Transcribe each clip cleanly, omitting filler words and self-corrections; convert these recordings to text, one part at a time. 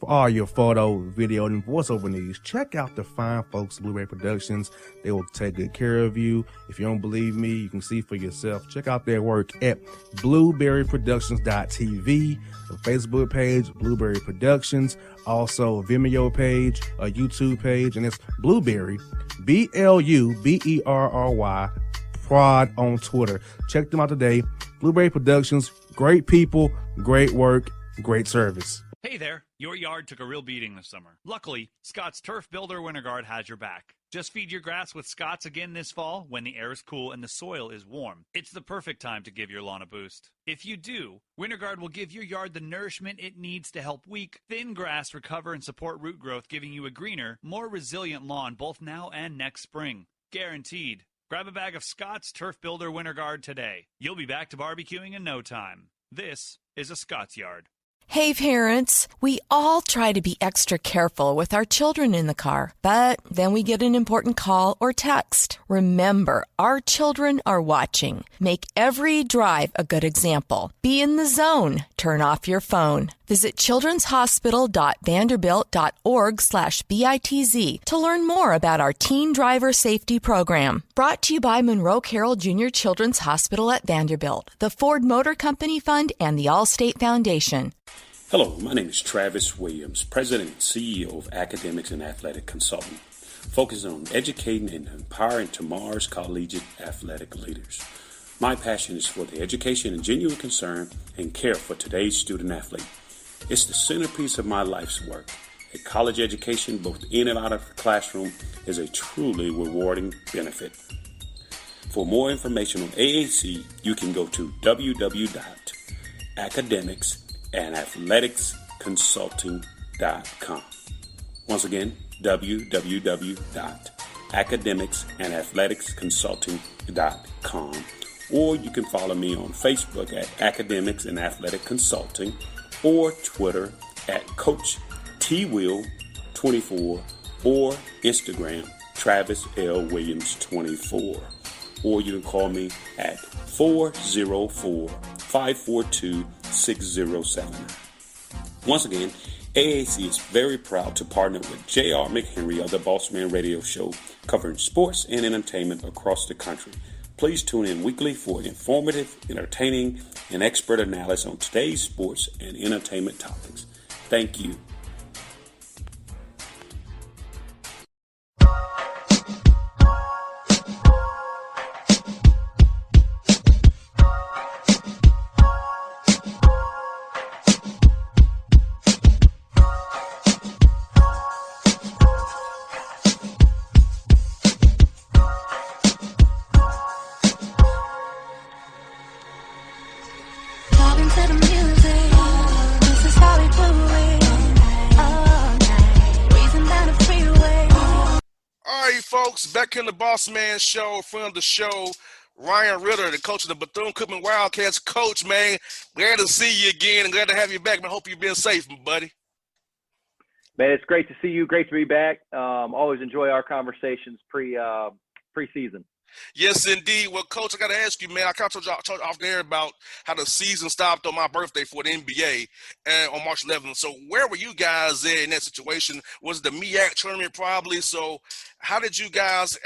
For all your photo, video, and voiceover needs, check out the fine folks at Blueberry Productions. They will take good care of you. If you don't believe me, you can see for yourself. Check out their work at blueberryproductions.tv, the Facebook page, Blueberry Productions, also a Vimeo page, a YouTube page, and it's Blueberry, BLUBERRY, Prod on Twitter. Check them out today. Blueberry Productions, great people, great work, great service. Hey there, your yard took a real beating this summer. Luckily, Scott's Turf Builder Winter Guard has your back. Just feed your grass with Scott's again this fall when the air is cool and the soil is warm. It's the perfect time to give your lawn a boost. If you do, Winter Guard will give your yard the nourishment it needs to help weak, thin grass recover and support root growth, giving you a greener, more resilient lawn both now and next spring. Guaranteed. Grab a bag of Scott's Turf Builder Winter Guard today. You'll be back to barbecuing in no time. This is a Scott's Yard. Hey parents, we all try to be extra careful with our children in the car, but then we get an important call or text. Remember, our children are watching. Make every drive a good example. Be in the zone. Turn off your phone. Visit childrenshospital.vanderbilt.org/BITZ to learn more about our Teen Driver Safety Program. Brought to you by Monroe Carroll Jr. Children's Hospital at Vanderbilt, the Ford Motor Company Fund, and the Allstate Foundation. Hello, my name is Travis Williams, President and CEO of Academics and Athletic Consulting, focusing on educating and empowering tomorrow's collegiate athletic leaders. My passion is for the education and genuine concern and care for today's student athlete. It's the centerpiece of my life's work. A college education, both in and out of the classroom, is a truly rewarding benefit. For more information on AAC, you can go to www.academicsandathleticsconsulting.com. Once again, www.academicsandathleticsconsulting.com. Or you can follow me on Facebook at Academics and Athletic Consulting, or Twitter at Coach TWill24, or Instagram Travis L. Williams 24. Or you can call me at 404-542-6079. Once again, AAC is very proud to partner with J.R. McHenry of the Bossman Radio Show, covering sports and entertainment across the country. Please tune in weekly for informative, entertaining, and expert analysis on today's sports and entertainment topics. Thank you. Back in the Bossman Show, friend of the show, Ryan Ritter, the coach of the Bethune-Cookman Wildcats. Coach, man, glad to see you again and glad to have you back, man. Hope you've been safe, buddy. Man, it's great to see you. Great to be back. Always enjoy our conversations pre-season. Yes, indeed. Well, Coach, I got to ask you, man, I kind of told you off there about how the season stopped on my birthday for the NBA on March 11th. So where were you guys at in that situation? Was it the MEAC tournament probably? So how did you guys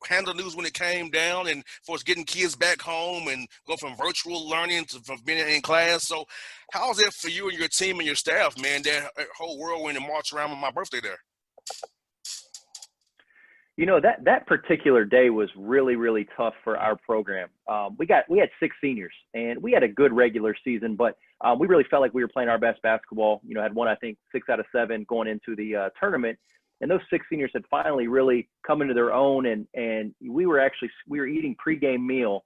handle news when it came down and for us getting kids back home and go from virtual learning to from being in class? So how was it for you and your team and your staff, man, that whole whirlwind and March around on my birthday there? You know, that particular day was really, really tough for our program. We had 6 seniors, and we had a good regular season, but we really felt like we were playing our best basketball. You know, had won, I think, 6 out of 7 going into the tournament, and those 6 seniors had finally really come into their own, and we were eating pregame meal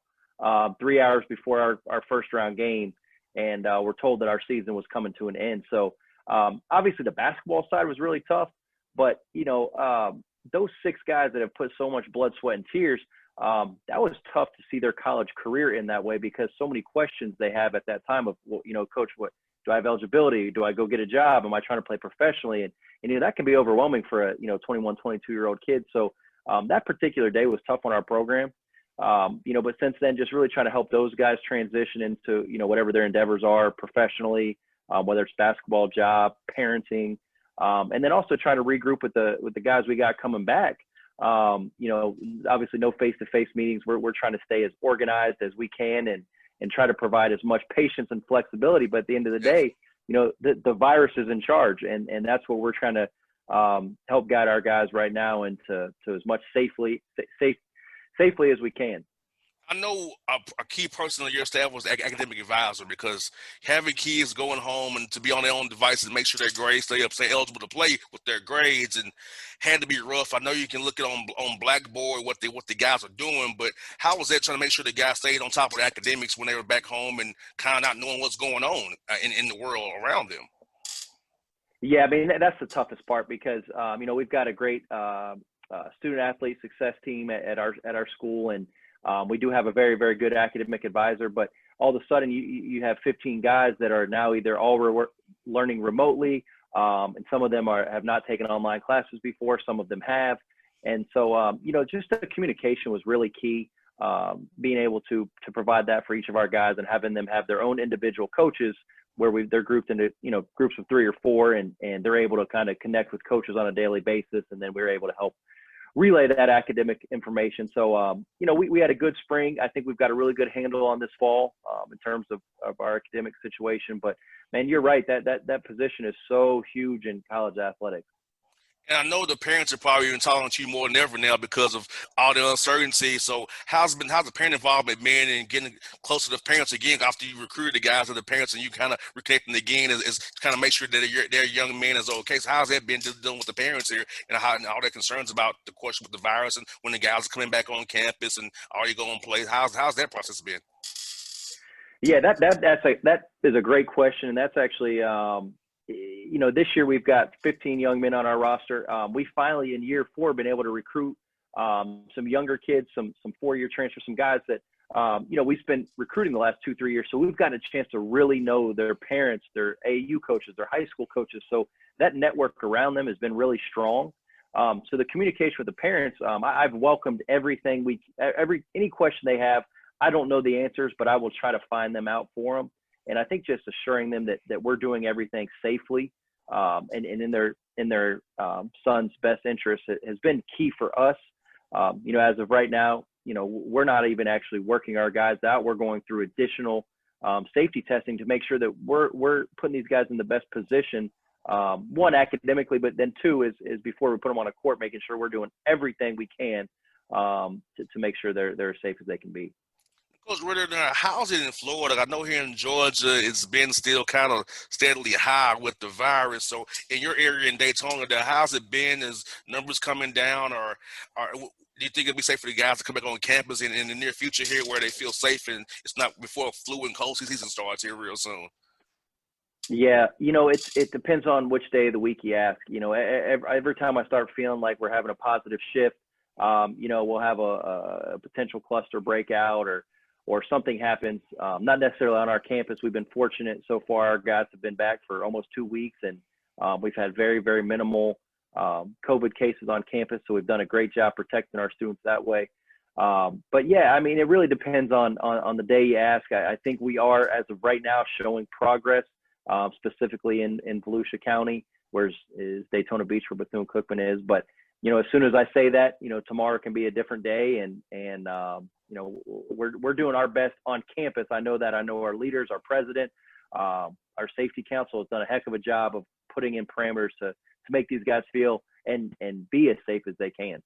3 hours before our first round game, and we're told that our season was coming to an end. So obviously the basketball side was really tough, but you know, those 6 guys that have put so much blood, sweat, and tears, that was tough to see their college career in that way, because so many questions they have at that time of, well, you know, coach, what do I have eligibility? Do I go get a job? Am I trying to play professionally? And you know, that can be overwhelming for a 21, 22-year-old kid. So that particular day was tough on our program. You know, but since then, just really trying to help those guys transition into, you know, whatever their endeavors are professionally, whether it's basketball, job, parenting. And then also try to regroup with the guys we got coming back. Obviously no face-to-face meetings. We're trying to stay as organized as we can and try to provide as much patience and flexibility. But at the end of the day, the virus is in charge, and that's what we're trying to help guide our guys right now into as much safely as we can. I know a key person on your staff was the academic advisor, because having kids going home and to be on their own devices, make sure their grades stay eligible to play with their grades, and had to be rough. I know you can look at on Blackboard what the guys are doing, but how was that trying to make sure the guys stayed on top of the academics when they were back home and kind of not knowing what's going on in the world around them? Yeah, I mean, that's the toughest part, because we've got a great student athlete success team at our school, and we do have a very, very good academic advisor. But all of a sudden, you have 15 guys that are now either all learning remotely, and some of them have not taken online classes before. Some of them have, and so just the communication was really key. Being able to provide that for each of our guys and having them have their own individual coaches, where they're grouped into groups of 3 or 4, and they're able to kind of connect with coaches on a daily basis, and then we're able to help relay that academic information. So we had a good spring. I think we've got a really good handle on this fall in terms of our academic situation. But man, you're right, that position is so huge in college athletics. And I know the parents are probably even talking to you more than ever now because of all the uncertainty. So how's the parent involvement been in getting closer to the parents again after you recruited the guys or the parents and you kind of reconnecting again is kind of make sure that their young man is okay? So how's that been dealing with the parents here and all their concerns about the question with the virus and when the guys are coming back on campus and are you going to play? How's that process been? Yeah, that is a great question, and that's actually this year we've got 15 young men on our roster. We finally, in year 4, been able to recruit some younger kids, some 4-year transfers, some guys that, we've been recruiting the last 2-3 years. So we've gotten a chance to really know their parents, their AAU coaches, their high school coaches. So that network around them has been really strong. So the communication with the parents, I've welcomed everything any question they have. I don't know the answers, but I will try to find them out for them. And I think just assuring them that we're doing everything safely and in their son's best interest has been key for us. As of right now, we're not even actually working our guys out. We're going through additional safety testing to make sure that we're putting these guys in the best position. One, academically, but then 2 is before we put them on a court, making sure we're doing everything we can to make sure they're as safe as they can be. Coach Ritter, how's it in Florida? I know here in Georgia it's been still kind of steadily high with the virus. So in your area in Daytona, how's it been? Is numbers coming down, or do you think it'll be safe for the guys to come back on campus in the near future here where they feel safe and it's not before flu and cold season starts here real soon? Yeah, it depends on which day of the week you ask. Every time I start feeling like we're having a positive shift, we'll have a potential cluster breakout or something happens, not necessarily on our campus. We've been fortunate so far. Our guys have been back for almost 2 weeks, and we've had very, very minimal COVID cases on campus. So we've done a great job protecting our students that way. But yeah, I mean, it really depends on the day you ask. I think we are, as of right now, showing progress, specifically in Volusia County, whereas is Daytona Beach where Bethune-Cookman is. But, as soon as I say that, tomorrow can be a different day, and we're doing our best on campus. I know our leaders, our president, our safety council has done a heck of a job of putting in parameters to make these guys feel and be as safe as they can.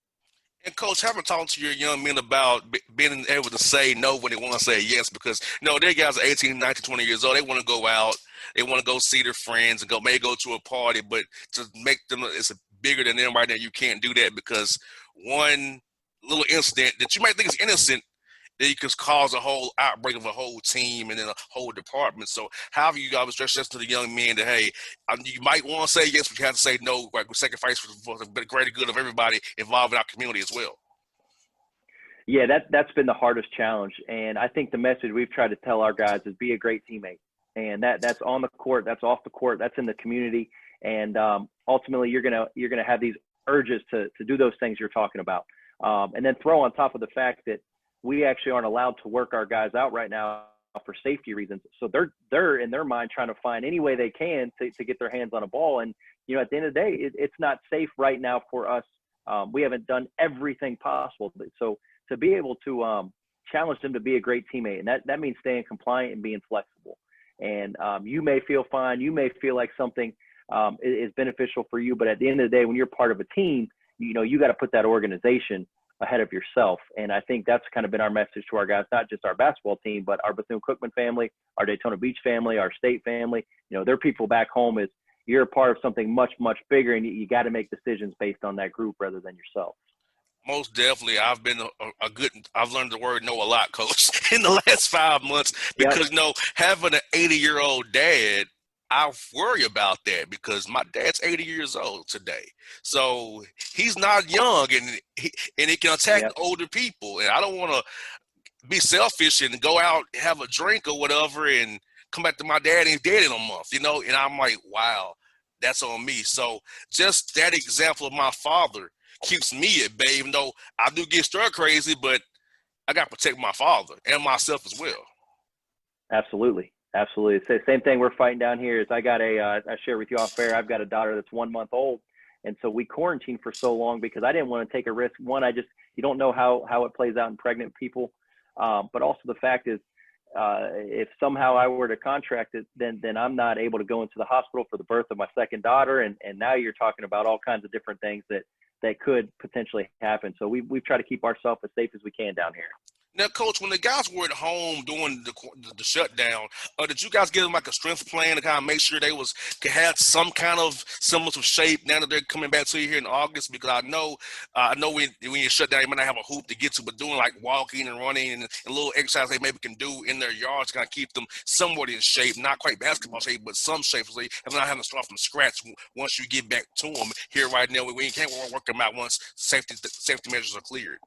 And Coach, have a talk to your young men about being able to say no when they want to say yes, because their guys are 18, 19, 20 years old. They want to go out, they want to go see their friends and maybe go to a party, but to make them it's bigger than them right now, you can't do that because one little incident that you might think is innocent, that you could cause a whole outbreak of a whole team and then a whole department. So how have you guys stressed to the young men that, hey, you might want to say yes, but you have to say no, like sacrifice for the greater good of everybody involved in our community as well? Yeah, that's been the hardest challenge. And I think the message we've tried to tell our guys is be a great teammate. And that's on the court, that's off the court, that's in the community. And ultimately you're gonna have these urges to do those things you're talking about. And then throw on top of the fact that we actually aren't allowed to work our guys out right now for safety reasons. So they're in their mind trying to find any way they can to get their hands on a ball. And, at the end of the day, it's not safe right now for us. We haven't done everything possible. So to be able to challenge them to be a great teammate, and that means staying compliant and being flexible. And you may feel fine. You may feel like something is beneficial for you. But at the end of the day, when you're part of a team, you got to put that organization ahead of yourself. And I think that's kind of been our message to our guys, not just our basketball team, but our Bethune-Cookman family, our Daytona Beach family, our state family. Their people back home is you're a part of something much, much bigger, and you got to make decisions based on that group rather than yourself. Most definitely. I've been I've learned the word no a lot, Coach, in the last 5 months because, having an 80-year-old dad, I worry about that because my dad's 80 years old today. So he's not young, and he can attack older people. And I don't want to be selfish and go out, have a drink or whatever, and come back to my dad and he's dead in a month, and I'm like, wow, that's on me. So just that example of my father keeps me at bay, even though I do get stir crazy, but I got to protect my father and myself as well. Absolutely. It's the same thing we're fighting down here. Is I got I share with you off air, I've got a daughter that's 1 month old. And so we quarantined for so long because I didn't want to take a risk. One, you don't know how it plays out in pregnant people. But also the fact is, if somehow I were to contract it, then I'm not able to go into the hospital for the birth of my second daughter. And now you're talking about all kinds of different things that could potentially happen. So we've tried to keep ourselves as safe as we can down here. Now, Coach, when the guys were at home doing the shutdown, did you guys give them like a strength plan to kind of make sure they could have some kind of semblance of shape now that they're coming back to you here in August? Because I know when you shut down, you might not have a hoop to get to, but doing like walking and running and a little exercise they maybe can do in their yards to kind of keep them somewhat in shape, not quite basketball shape, but some shape, so they have not having to start from scratch once you get back to them. Here right now, we can't work them out once safety measures are cleared.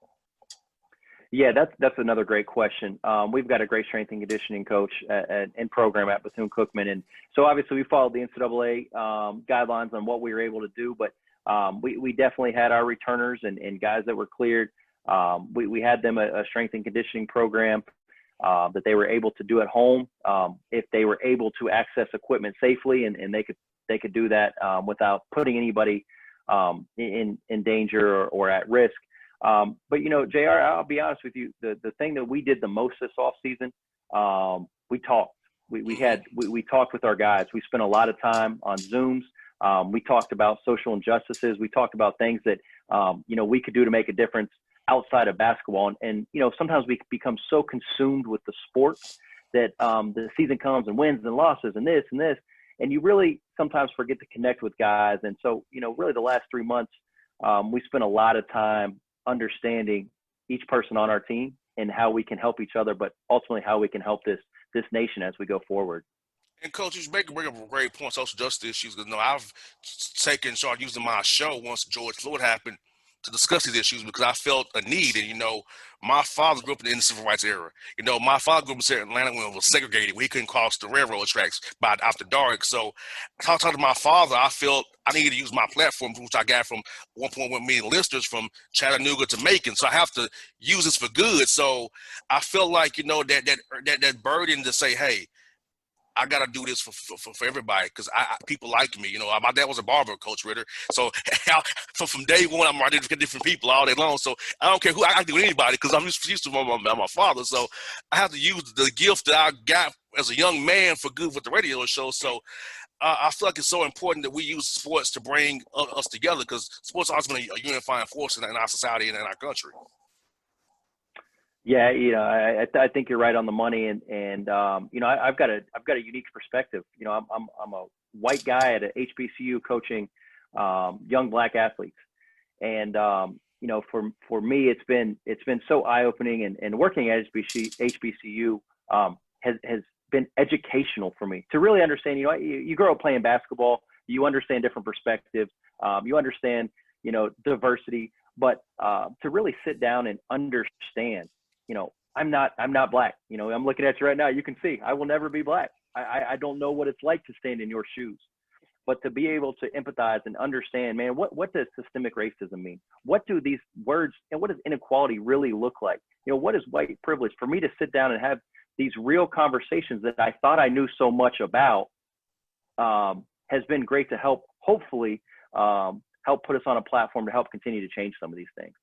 Yeah, that's another great question. We've got a great strength and conditioning coach and program at Bethune-Cookman. And so obviously we followed the NCAA guidelines on what we were able to do, but we definitely had our returners and guys that were cleared. We had them a strength and conditioning program that they were able to do at home if they were able to access equipment safely, and they could do that without putting anybody in danger or at risk. But JR, I'll be honest with you, the thing that we did the most this off season, we talked. We talked with our guys. We spent a lot of time on Zooms. We talked about social injustices. We talked about things that we could do to make a difference outside of basketball. And sometimes we become so consumed with the sport that the season comes and wins and losses and this, and you really sometimes forget to connect with guys. And so really the last 3 months, we spent a lot of time understanding each person on our team and how we can help each other, but ultimately how we can help this nation as we go forward. And Coach, you bring up a great point, social justice issues. Because I've taken charge using my show once George Floyd happened to discuss these issues because I felt a need. And my father grew up in the civil rights era. My father grew up in Atlanta when it was segregated, where he couldn't cross the railroad tracks after dark. So talking to my father, I felt I needed to use my platform, which I got from 1.1 million listeners from Chattanooga to Macon. So I have to use this for good. So I felt like, that burden to say, hey, I got to do this for everybody because people like me. My dad was a barber, Coach Ritter. So from day one, I'm writing to different people all day long. So I don't care who I can do with anybody because I'm used to my father. So I have to use the gift that I got as a young man for good with the radio show. So I feel like it's so important that we use sports to bring us together because sports has been a unifying force in our society and in our country. Yeah, I think you're right on the money, and I've got a unique perspective. I'm a white guy at a HBCU coaching young Black athletes, and for me it's been so eye opening, and working at HBCU has been educational for me to really understand. You grow up playing basketball, you understand different perspectives, you understand diversity, but to really sit down and understand. I'm not Black. I'm looking at you right now. You can see I will never be Black. I don't know what it's like to stand in your shoes, but to be able to empathize and understand, man, what does systemic racism mean? What do these words and what does inequality really look like? What is white privilege? For me to sit down and have these real conversations that I thought I knew so much about has been great to help hopefully help put us on a platform to help continue to change some of these things.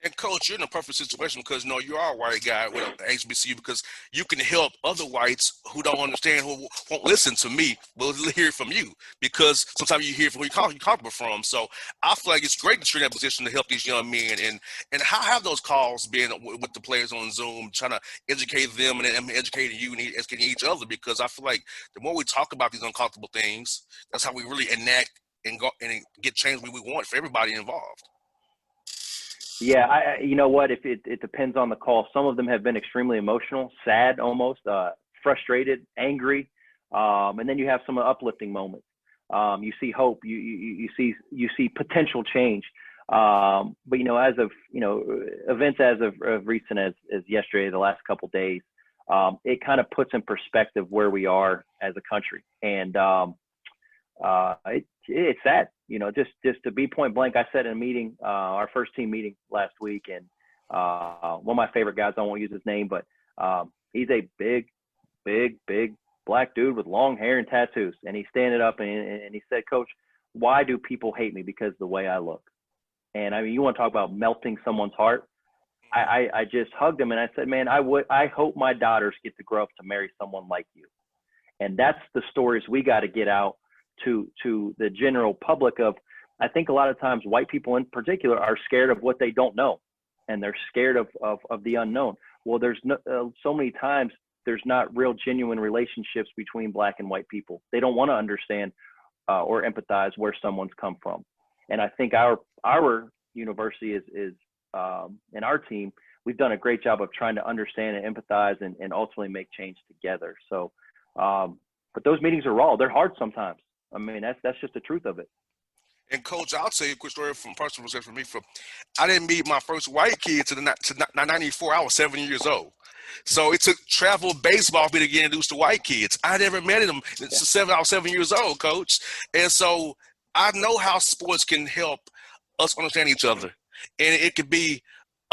And Coach, you're in a perfect situation because you are a white guy with HBCU because you can help other whites who don't understand, who won't listen to me, but will hear from you because sometimes you hear from who you comfortable from. So I feel like it's great that you're in that position to help these young men. And how have those calls been with the players on Zoom, trying to educate them and educating you and educating each other? Because I feel like the more we talk about these uncomfortable things, that's how we really enact and go and get change we want for everybody involved. Yeah, you know what? If it depends on the call. Some of them have been extremely emotional, sad, almost frustrated, angry, and then you have some uplifting moments. You see hope. You see potential change. But as of events as of recent as yesterday, the last couple of days, it kind of puts in perspective where we are as a country, and it's sad. Just to be point blank, I said in a meeting, our first team meeting last week, and one of my favorite guys, I won't use his name, but he's a big black dude with long hair and tattoos. And he standing up and he said, "Coach, why do people hate me? Because of the way I look." And I mean, you want to talk about melting someone's heart. I just hugged him and I said, "Man, I hope my daughters get to grow up to marry someone like you." And that's the stories we got to get out to the general public of. I think a lot of times white people in particular are scared of what they don't know, and they're scared of the unknown. Well, there's so many times there's not real genuine relationships between black and white people. They don't want to understand or empathize where someone's come from. And I think our university is and our team, we've done a great job of trying to understand and empathize and ultimately make change together. So, but those meetings are raw. They're hard sometimes. I mean, that's just the truth of it. And Coach, I'll tell you a quick story from personal perspective for me. I didn't meet my first white kid to 94. I was 7 years old. So it took travel baseball for me to get introduced to white kids. I never met them since I was 7 years old, Coach. And so I know how sports can help us understand each other. And it could be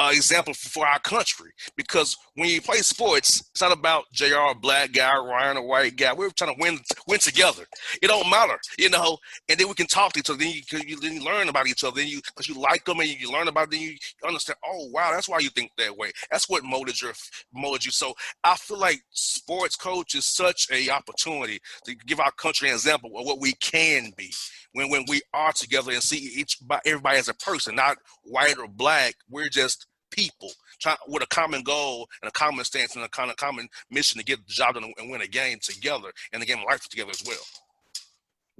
an example for our country, because when you play sports, it's not about JR, a black guy, Ryan, a white guy. We're trying to win together. It don't matter, and then we can talk to each other. Then you learn about each other. Then because you like them and you learn about it, then you understand, oh, wow, that's why you think that way. That's what molded you. So I feel like sports, Coach, is such a opportunity to give our country an example of what we can be. When we are together and see everybody as a person, not white or black, we're just people with a common goal and a common stance and a kind of common mission to get the job done and win a game together and the game of life together as well.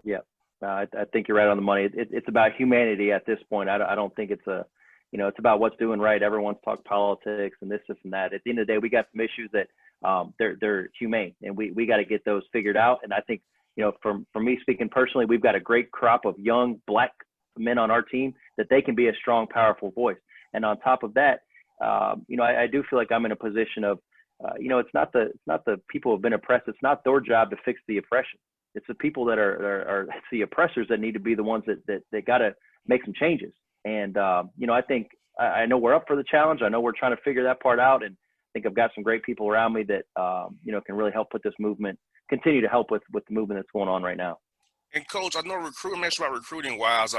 Yeah, I think you're right on the money. It's about humanity at this point. I don't think it's it's about what's doing right. Everyone's talked politics and this and that. At the end of the day, we got some issues that they're humane, and we got to get those figured out. And I think, for me speaking personally, we've got a great crop of young black men on our team that they can be a strong, powerful voice. And on top of that, I do feel like I'm in a position of, it's not the people who have been oppressed. It's not their job to fix the oppression. It's the people that are it's the oppressors that need to be the ones that got to make some changes. And, I think I know we're up for the challenge. I know we're trying to figure that part out. And I think I've got some great people around me that, can really help put this movement, continue to help with the movement that's going on right now. And Coach, I know recruiting wise,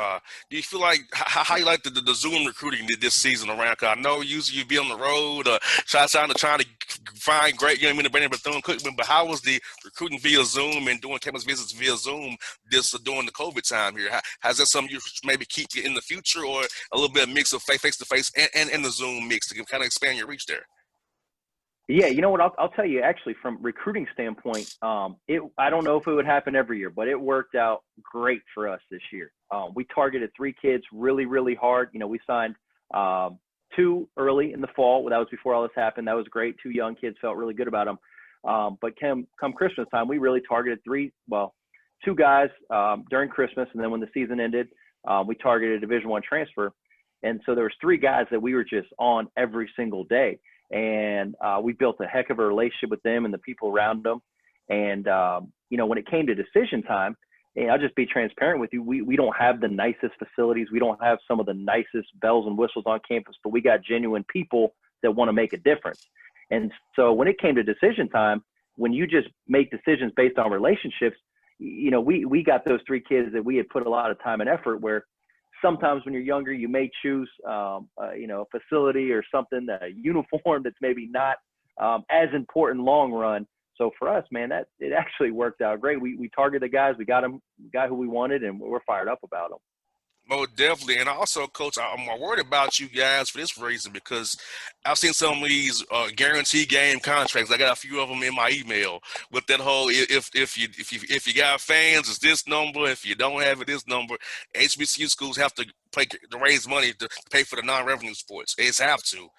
do you feel like how you like the Zoom recruiting this season around? Cause I know usually you be on the road, trying to find great young men to bring in Bethune-Cookman, but how was the recruiting via Zoom and doing campus visits via Zoom during the COVID time here? Has that something you maybe keep in the future, or a little bit of mix of face to face and the Zoom mix to kind of expand your reach there? Yeah, you know what? I'll tell you, actually, from recruiting standpoint, I don't know if it would happen every year, but it worked out great for us this year. We targeted 3 kids really, really hard. We signed 2 early in the fall. That was before all this happened. That was great. 2 young kids, felt really good about them. But come Christmas time, we really targeted 2 guys during Christmas, and then when the season ended, we targeted a Division I transfer. And so there was 3 guys that we were just on every single day. And we built a heck of a relationship with them and the people around them. And, when it came to decision time, and I'll just be transparent with you, we don't have the nicest facilities. We don't have some of the nicest bells and whistles on campus, but we got genuine people that want to make a difference. And so when it came to decision time, when you just make decisions based on relationships, we got those 3 kids that we had put a lot of time and effort where sometimes when you're younger, you may choose, a facility or something, a uniform that's maybe not as important long run. So for us, man, it actually worked out great. We targeted the guys, we got who we wanted, and we're fired up about them. Oh, definitely. And also, Coach, I'm worried about you guys for this reason because I've seen some of these guarantee game contracts. I got a few of them in my email with that whole if you got fans, it's this number. If you don't have it, this number. HBCU schools have to raise money to pay for the non-revenue sports. They just have to.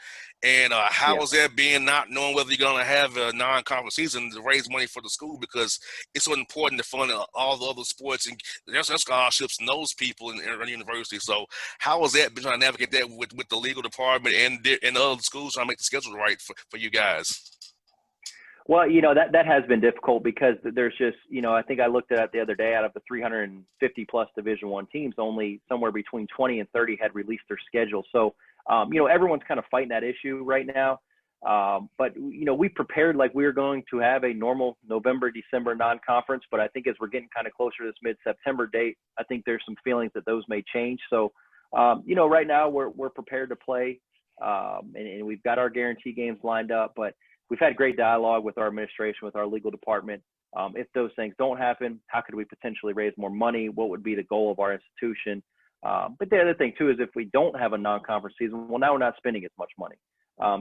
And how is that being not knowing whether you're going to have a non-conference season to raise money for the school because it's so important to fund all the other sports and there's scholarships and those people in the university. So how has that been trying to navigate that with the legal department and other schools trying to make the schedule right for you guys? Well, that has been difficult because there's just, I think I looked at it the other day, out of the 350 plus Division I teams, only somewhere between 20 and 30 had released their schedule. So, everyone's kind of fighting that issue right now. But we prepared like we were going to have a normal November, December non-conference. But I think as we're getting kind of closer to this mid-September date, I think there's some feelings that those may change. So, right now we're prepared to play, and we've got our guarantee games lined up. But we've had great dialogue with our administration, with our legal department. If those things don't happen, how could we potentially raise more money? What would be the goal of our institution? But the other thing too is if we don't have a non-conference season, well, now we're not spending as much money.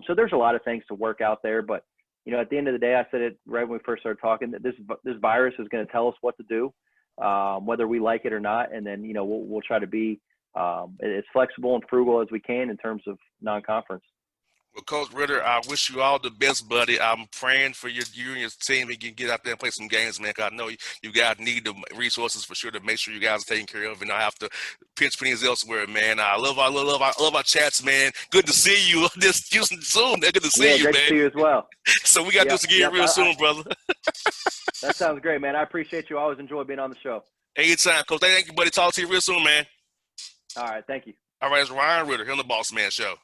So there's a lot of things to work out there. But at the end of the day, I said it right when we first started talking that this virus is going to tell us what to do, whether we like it or not, and then we'll try to be as flexible and frugal as we can in terms of non-conference. Well, Coach Ritter, I wish you all the best, buddy. I'm praying for you and your team. You can get out there and play some games, man. Cause I know you guys need the resources for sure to make sure you guys are taken care of, and I have to pinch pennies elsewhere, man. I love our chats, man. Good to see you. This soon. Good to see you, great man. to see you as well. So we got to do this again real soon, brother. That sounds great, man. I appreciate you. I always enjoy being on the show. Anytime, Coach. Thank you, buddy. Talk to you real soon, man. All right, thank you. All right, it's Ryan Ritter here on the Bossman Show.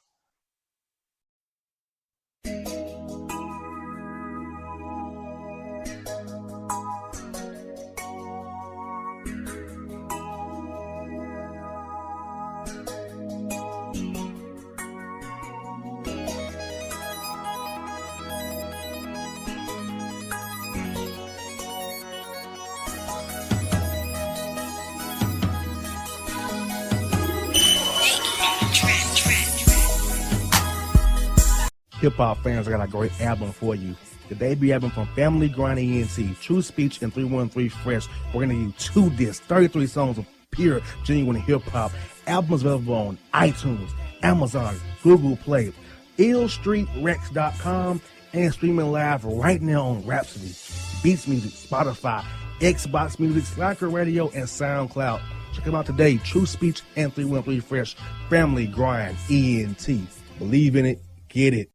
Hip-hop fans, I got a great album for you. The debut album from Family Grind ENT, True Speech and 313 Fresh. We're going to give you 2 discs, 33 songs of pure, genuine hip-hop. Albums available on iTunes, Amazon, Google Play, illstreetrex.com, and streaming live right now on Rhapsody, Beats Music, Spotify, Xbox Music, Slacker Radio, and SoundCloud. Check them out today. True Speech and 313 Fresh. Family Grind ENT. Believe in it. Get it.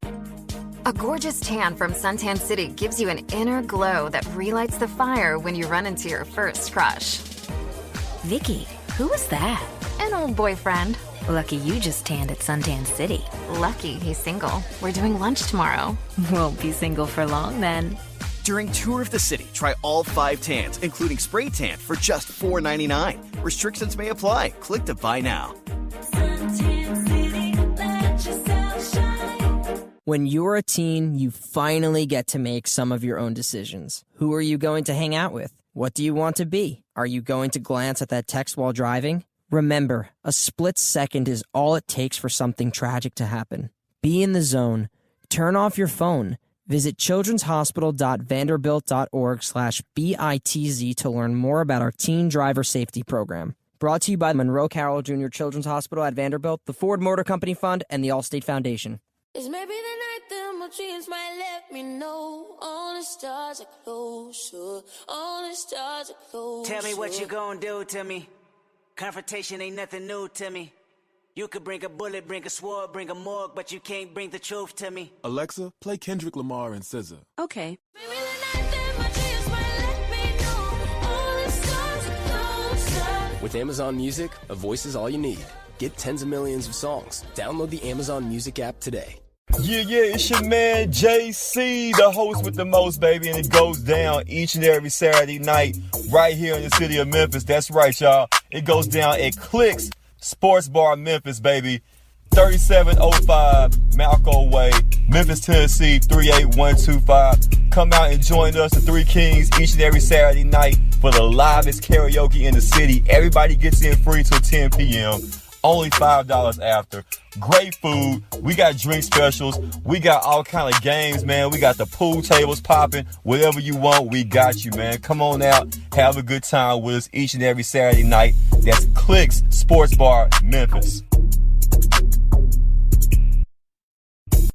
A gorgeous tan from Suntan City gives you an inner glow that relights the fire when you run into your first crush. Vicky, who was that? An old boyfriend. Lucky you just tanned at Suntan City. Lucky he's single. We're doing lunch tomorrow. Won't be single for long then. During Tour of the City, try all 5 tans, including spray tan, for just $4.99. Restrictions may apply. Click to buy now. Suntan City, let yourself shine. When you're a teen, you finally get to make some of your own decisions. Who are you going to hang out with? What do you want to be? Are you going to glance at that text while driving? Remember, a split second is all it takes for something tragic to happen. Be in the zone. Turn off your phone. Visit childrenshospital.vanderbilt.org/BITZ to learn more about our teen driver safety program. Brought to you by Monroe Carroll Jr. Children's Hospital at Vanderbilt, the Ford Motor Company Fund, and the Allstate Foundation. It's maybe the night that my dreams might let me know. All the stars are closer. All the stars are closer. Tell me what you gonna do to me. Confrontation ain't nothing new to me. You could bring a bullet, bring a sword, bring a morgue, but you can't bring the truth to me. Alexa, play Kendrick Lamar and SZA. Okay. Maybe the night that my dreams might let me know. All the stars are closer. With Amazon Music, a voice is all you need. Get tens of millions of songs. Download the Amazon Music app today. Yeah, it's your man JC, the host with the most, baby, and it goes down each and every Saturday night right here in the city of Memphis. That's right, y'all. It goes down at Clicks Sports Bar Memphis, baby. 3705 Malco Way, Memphis, Tennessee, 38125. Come out and join us, the Three Kings, each and every Saturday night for the livest karaoke in the city. Everybody gets in free till 10 p.m. Only $5 after. Great food. We got drink specials. We got all kind of games, man. We got the pool tables popping. Whatever you want, we got you, man. Come on out. Have a good time with us each and every Saturday night. That's Clicks Sports Bar, Memphis.